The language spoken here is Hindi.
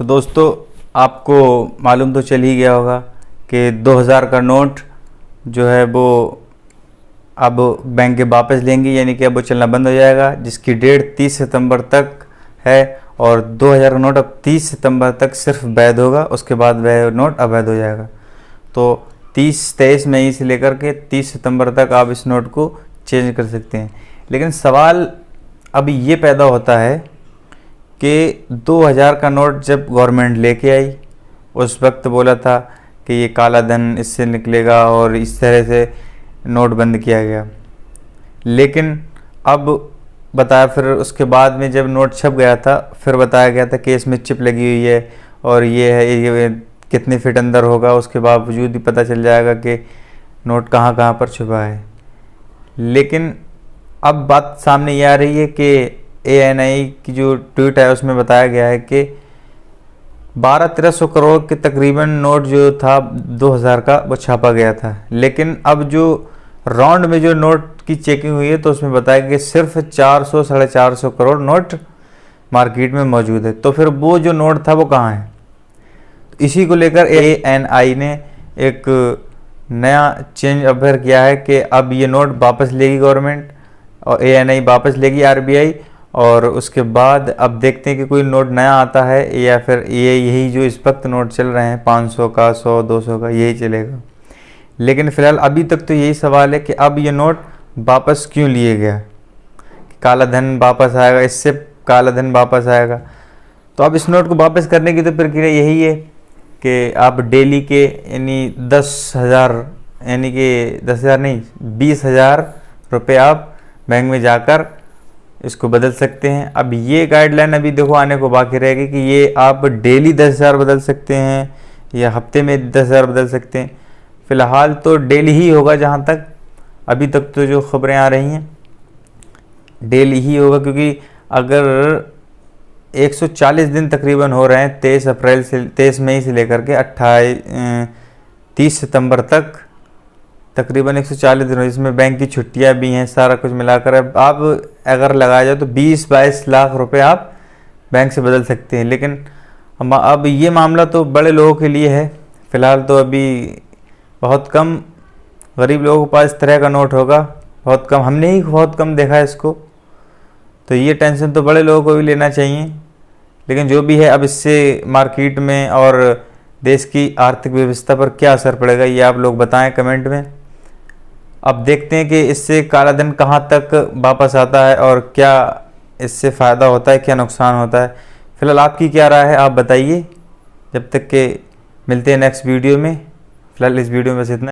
तो दोस्तों आपको मालूम तो चल ही गया होगा कि 2000 का नोट जो है वो अब बैंक के वापस लेंगे, यानी कि अब वो चलना बंद हो जाएगा, जिसकी डेट 30 सितंबर तक है। और 2000 का नोट अब 30 सितंबर तक सिर्फ वैध होगा, उसके बाद वह नोट अवैध हो जाएगा। तो 23 मई से लेकर के 30 सितंबर तक आप इस नोट को चेंज कर सकते हैं। लेकिन सवाल अब ये पैदा होता है कि 2000 का नोट जब गवर्नमेंट लेके आई, उस वक्त बोला था कि ये काला धन इससे निकलेगा और इस तरह से नोट बंद किया गया। लेकिन अब बताया, फिर उसके बाद में जब नोट छप गया था, फिर बताया गया था कि इसमें चिप लगी हुई है और ये कितने फीट अंदर होगा, उसके बावजूद ही पता चल जाएगा कि नोट कहाँ कहाँ पर छुपा है। लेकिन अब बात सामने ये आ रही है कि ANI की जो ट्वीट है उसमें बताया गया है कि 1200-1300 करोड़ के तकरीबन नोट जो था 2000 का वो छापा गया था। लेकिन अब जो राउंड में जो नोट की चेकिंग हुई है तो उसमें बताया कि सिर्फ 400-450 करोड़ नोट मार्केट में मौजूद है। तो फिर वो जो नोट था वो कहाँ है? तो इसी को लेकर ANI ने एक नया चेंज अभ्यर किया है कि अब ये नोट वापस लेगी गवर्नमेंट और ANI वापस लेगी RBI, और उसके बाद अब देखते हैं कि कोई नोट नया आता है या फिर यही जो इस वक्त नोट चल रहे हैं 500 का, 100-200 का, यही चलेगा। लेकिन फ़िलहाल अभी तक तो यही सवाल है कि अब ये नोट वापस क्यों लिए गया? काला धन वापस आएगा, इससे काला धन वापस आएगा। तो अब इस नोट को वापस करने की तो प्रक्रिया यही है कि आप डेली के यानी 10,000 यानी कि 10,000 नहीं 20,000 रुपये आप बैंक में जाकर इसको बदल सकते हैं। अब ये गाइडलाइन अभी देखो आने को बाकी रहेगी कि ये आप डेली 10,000 बदल सकते हैं या हफ्ते में 10,000 बदल सकते हैं। फ़िलहाल तो डेली ही होगा, जहाँ तक अभी तक तो जो खबरें आ रही हैं डेली ही होगा, क्योंकि अगर 140 दिन तकरीबन हो रहे हैं 23 मई से लेकर के 30 सितंबर तक, तकरीबन 140 दिन, इसमें बैंक की छुट्टियां भी हैं, सारा कुछ मिलाकर अब आप अगर लगाया जाए तो 20-22 लाख रुपए आप बैंक से बदल सकते हैं। लेकिन अब ये मामला तो बड़े लोगों के लिए है। फ़िलहाल तो अभी बहुत कम गरीब लोगों के पास इस तरह का नोट होगा, बहुत कम, हमने ही बहुत कम देखा है इसको। तो ये टेंशन तो बड़े लोगों को भी लेना चाहिए। लेकिन जो भी है, अब इससे मार्केट में और देश की आर्थिक व्यवस्था पर क्या असर पड़ेगा ये आप लोग बताएं कमेंट में। अब देखते हैं कि इससे काला धन कहाँ तक वापस आता है और क्या इससे फ़ायदा होता है, क्या नुकसान होता है। फ़िलहाल आपकी क्या राय है आप बताइए। जब तक के मिलते हैं नेक्स्ट वीडियो में, फ़िलहाल इस वीडियो में बस इतना।